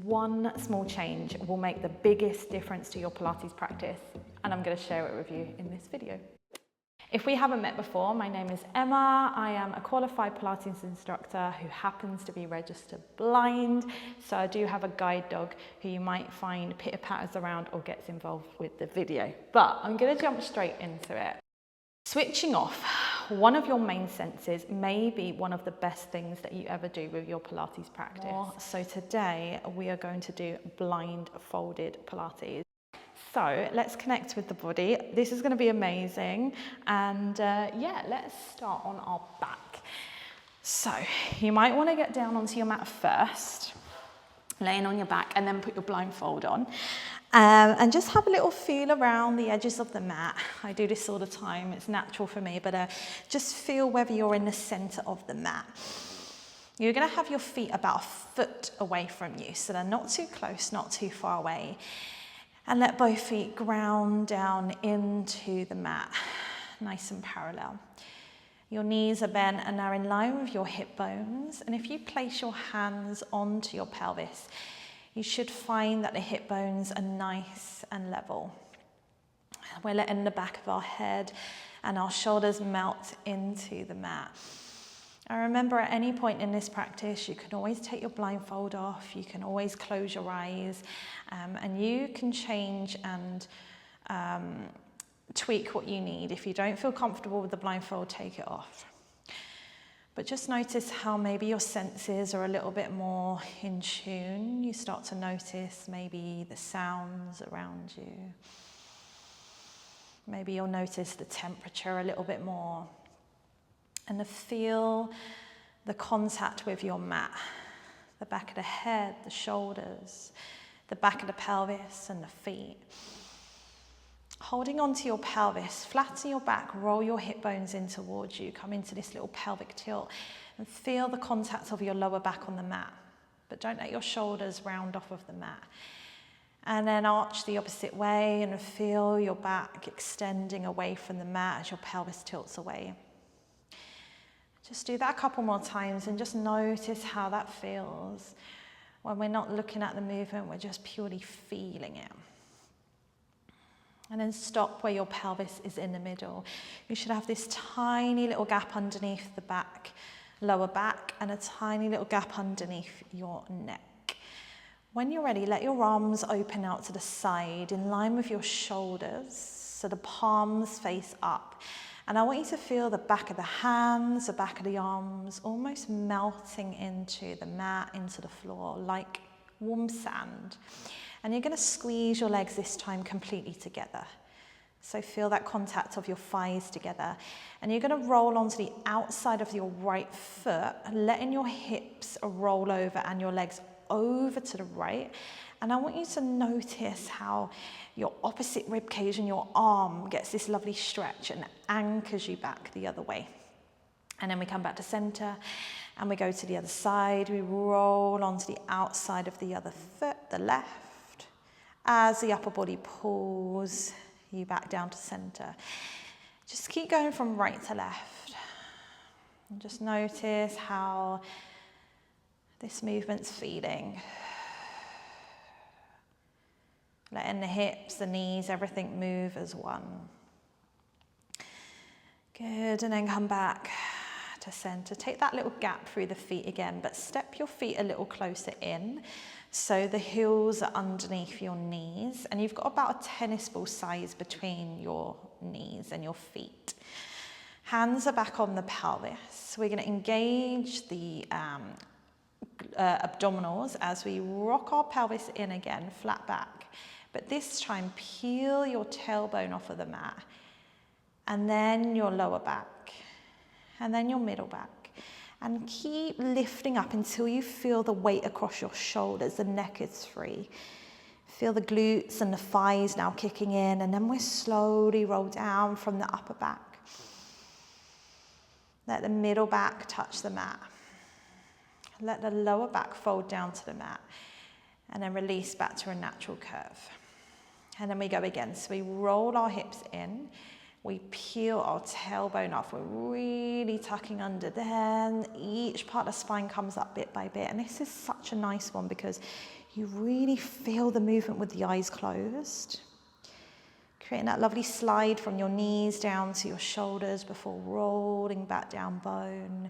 One small change will make the biggest difference to your Pilates practice, and I'm going to share it with you in this video. If we haven't met before, my name is Emma. I am a qualified Pilates instructor who happens to be registered blind. So I do have a guide dog who you might find pitter-patters around or gets involved with the video. But I'm going to jump straight into it. Switching off one of your main senses may be one of the best things that you ever do with your Pilates practice. So today we are going to do blindfolded Pilates. So let's connect with the body. This is going to be amazing. And yeah, let's start on our back. So you might want to get down onto your mat first, laying on your back, and then put your blindfold on. And just have a little feel around the edges of the mat. I do this all the time. It's natural for me, but just feel whether you're in the center of the mat. You're going to have your feet about a foot away from you, so they're not too close, not too far away. And let both feet ground down into the mat, nice and parallel. Your knees are bent and are in line with your hip bones. And if you place your hands onto your pelvis, you should find that the hip bones are nice and level. We're letting the back of our head and our shoulders melt into the mat. And remember, at any point in this practice, you can always take your blindfold off, you can always close your eyes, and you can change and tweak what you need. If you don't feel comfortable with the blindfold, take it off. But just notice how maybe your senses are a little bit more in tune. You start to notice maybe the sounds around you. Maybe you'll notice the temperature a little bit more. And feel the contact with your mat, the back of the head, the shoulders, the back of the pelvis and the feet. Holding onto your pelvis, flatten your back, roll your hip bones in towards you, come into this little pelvic tilt and feel the contact of your lower back on the mat. But don't let your shoulders round off of the mat. And then arch the opposite way and feel your back extending away from the mat as your pelvis tilts away. Just do that a couple more times and just notice how that feels. When we're not looking at the movement, we're just purely feeling it. And then stop where your pelvis is in the middle. You should have this tiny little gap underneath the back, lower back, and a tiny little gap underneath your neck. When you're ready, let your arms open out to the side in line with your shoulders, so the palms face up. And I want you to feel the back of the hands, the back of the arms, almost melting into the mat, into the floor, like warm sand. And you're going to squeeze your legs this time completely together. So feel that contact of your thighs together. And you're going to roll onto the outside of your right foot, letting your hips roll over and your legs over to the right. And I want you to notice how your opposite rib cage and your arm gets this lovely stretch and anchors you back the other way. And then we come back to center and we go to the other side. We roll onto the outside of the other foot, the left, as the upper body pulls you back down to center. Just keep going from right to left. And just notice how this movement's feeling. Letting the hips, the knees, everything move as one. Good, and then come back to center. Take that little gap through the feet again, but step your feet a little closer in so the heels are underneath your knees, and you've got about a tennis ball size between your knees and your feet. Hands are back on the pelvis. We're going to engage the abdominals as we rock our pelvis in again, flat back. But this time, peel your tailbone off of the mat, and then your lower back, and then your middle back. And keep lifting up until you feel the weight across your shoulders, the neck is free. Feel the glutes and the thighs now kicking in, and then we slowly roll down from the upper back. Let the middle back touch the mat. Let the lower back fold down to the mat, and then release back to a natural curve. And then we go again. So we roll our hips in, we peel our tailbone off. We're really tucking under. Then each part of the spine comes up bit by bit. And this is such a nice one because You really feel the movement with the eyes closed. Creating that lovely slide from your knees down to your shoulders before rolling back down bone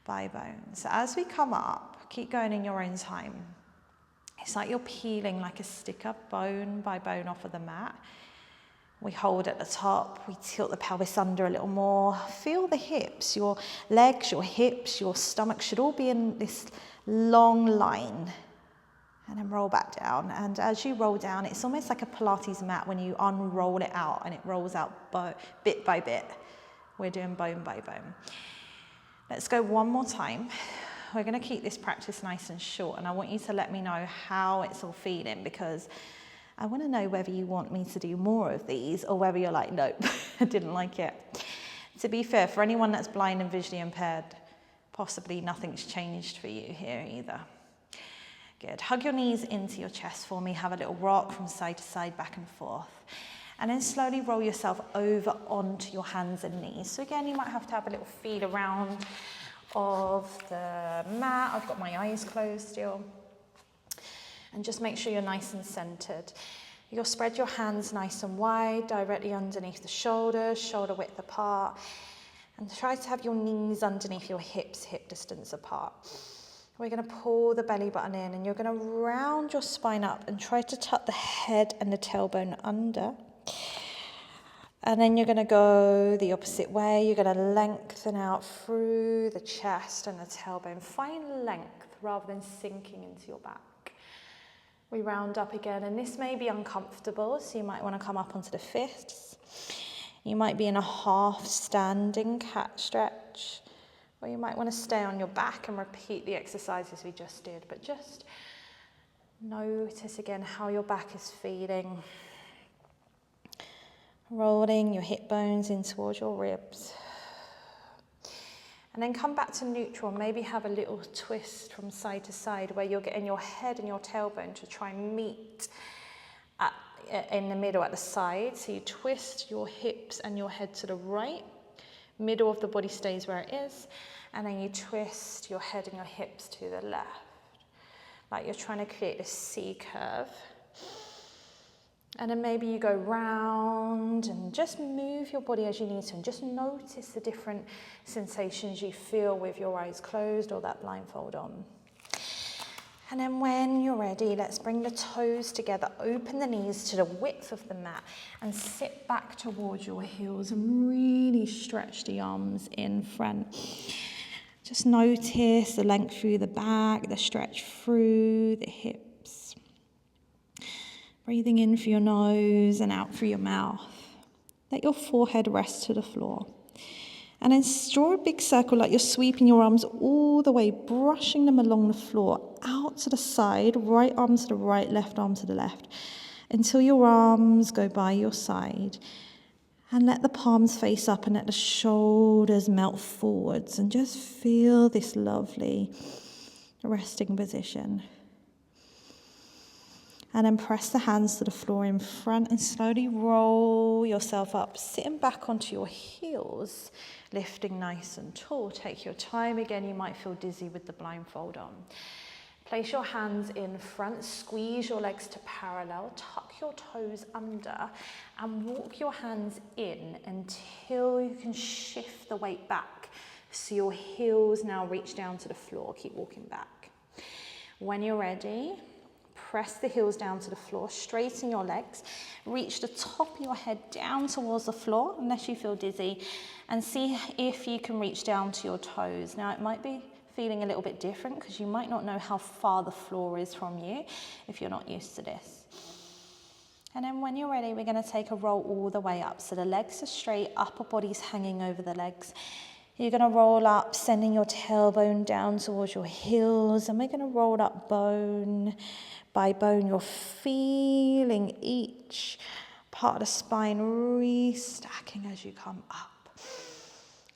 by bone. So as we come up, keep going in your own time. It's like you're peeling like a sticker bone by bone off of the mat. We hold at the top, we tilt the pelvis under a little more. Feel the hips, your legs, your hips, your stomach should all be in this long line. And then roll back down. And as you roll down, it's almost like a Pilates mat when you unroll it out and it rolls out bit by bit. We're doing bone by bone. Let's go one more time. We're going to keep this practice nice and short, and I want you to let me know how it's all feeling, because I want to know whether you want me to do more of these or whether you're like, nope, I didn't like it. To be fair, for anyone that's blind and visually impaired, possibly nothing's changed for you here either. Good. Hug your knees into your chest for me. Have a little rock from side to side, back and forth. And then slowly roll yourself over onto your hands and knees. So again, you might have to have a little feel around of the mat. I've got my eyes closed still. And just make sure you're nice and centered. You'll spread your hands nice and wide, directly underneath the shoulders, shoulder width apart. And try to have your knees underneath your hips, hip distance apart. We're going to pull the belly button in, and you're going to round your spine up and try to tuck the head and the tailbone under. And then you're going to go the opposite way. You're going to lengthen out through the chest and the tailbone. Find length rather than sinking into your back. We round up again, and this may be uncomfortable, so you might want to come up onto the fists. You might be in a half standing cat stretch. Or you might want to stay on your back and repeat the exercises we just did, but just notice again how your back is feeling. Rolling your hip bones in towards your ribs. And then come back to neutral. Maybe have a little twist from side to side where you're getting your head and your tailbone to try and meet in the middle at the side. So you twist your hips and your head to the right. Middle of the body stays where it is, and then you twist your head and your hips to the left, like you're trying to create this C curve. And then maybe you go round and just move your body as you need to, and just notice the different sensations you feel with your eyes closed or that blindfold on. And then when you're ready, let's bring the toes together, open the knees to the width of the mat, and sit back towards your heels and really stretch the arms in front. Just notice the length through the back, the stretch through the hips. Breathing in through your nose and out through your mouth. Let your forehead rest to the floor. And then draw a big circle like you're sweeping your arms all the way, brushing them along the floor, out to the side, right arm to the right, left arm to the left, until your arms go by your side. And let the palms face up and let the shoulders melt forwards, and just feel this lovely resting position. And then press the hands to the floor in front and slowly roll yourself up, sitting back onto your heels, lifting nice and tall. Take your time. Again, you might feel dizzy with the blindfold on. Place your hands in front, squeeze your legs to parallel, tuck your toes under, and walk your hands in until you can shift the weight back. So your heels now reach down to the floor. Keep walking back. When you're ready, press the heels down to the floor, straighten your legs, reach the top of your head down towards the floor, unless you feel dizzy, and see if you can reach down to your toes. Now, it might be feeling a little bit different because you might not know how far the floor is from you if you're not used to this. And then when you're ready, we're going to take a roll all the way up. So the legs are straight, upper body's hanging over the legs. You're going to roll up, sending your tailbone down towards your heels, and we're going to roll up bone by bone. You're feeling each part of the spine restacking as you come up.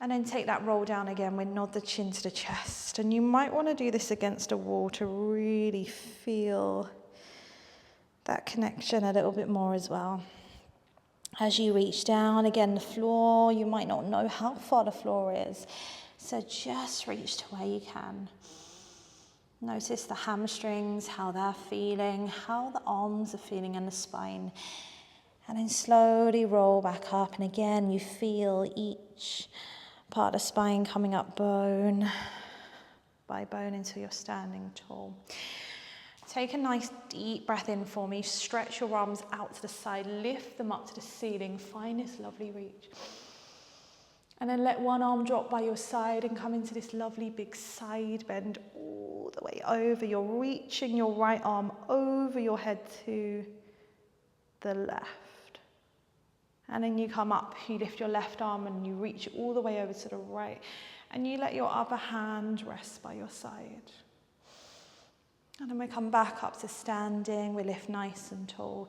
And then take that roll down again. We nod the chin to the chest. And you might want to do this against a wall to really feel that connection a little bit more as well. As you reach down, again, the floor, you might not know how far the floor is. So just reach to where you can. Notice the hamstrings, how they're feeling, how the arms are feeling and the spine. And then slowly roll back up. And again, you feel each part of the spine coming up bone by bone until you're standing tall. Take a nice deep breath in for me. Stretch your arms out to the side. Lift them up to the ceiling. Find this lovely reach. And then let one arm drop by your side and come into this lovely big side bend all the way over. You're reaching your right arm over your head to the left. And then you come up, you lift your left arm and you reach all the way over to the right. And you let your other hand rest by your side. And then we come back up to standing. We lift nice and tall.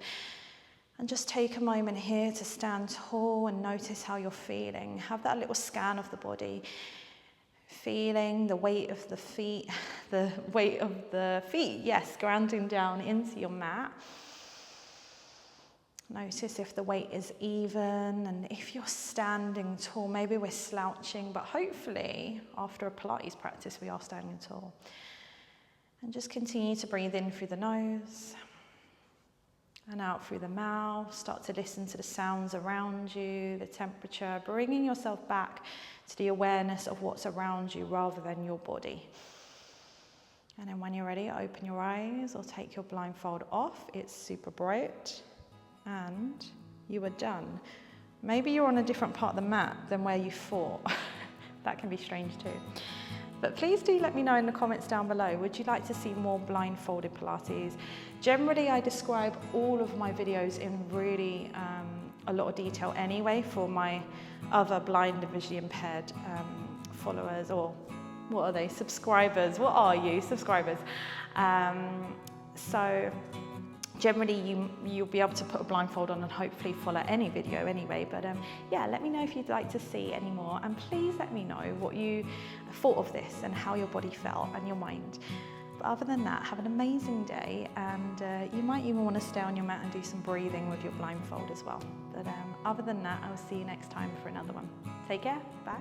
And just take a moment here to stand tall and notice how you're feeling. Have that little scan of the body. Feeling the weight of the feet, yes, grounding down into your mat. Notice if the weight is even, and if you're standing tall, maybe we're slouching, but hopefully after a Pilates practice we are standing tall. And just continue to breathe in through the nose and out through the mouth. Start to listen to the sounds around you, the temperature, bringing yourself back to the awareness of what's around you rather than your body. And then when you're ready, open your eyes or take your blindfold off. It's super bright and you are done. Maybe you're on a different part of the mat than where you thought. That can be strange too. But please do let me know in the comments down below, would you like to see more blindfolded Pilates? Generally, I describe all of my videos in really a lot of detail anyway for my other blind and visually impaired followers, or what are they? Subscribers. What are you? Subscribers. So generally you'll be able to put a blindfold on and hopefully follow any video anyway, but yeah, let me know if you'd like to see any more, and please let me know what you thought of this and how your body felt and your mind. But other than that, have an amazing day, and you might even want to stay on your mat and do some breathing with your blindfold as well. But other than that, I'll see you next time for another one. Take care, bye.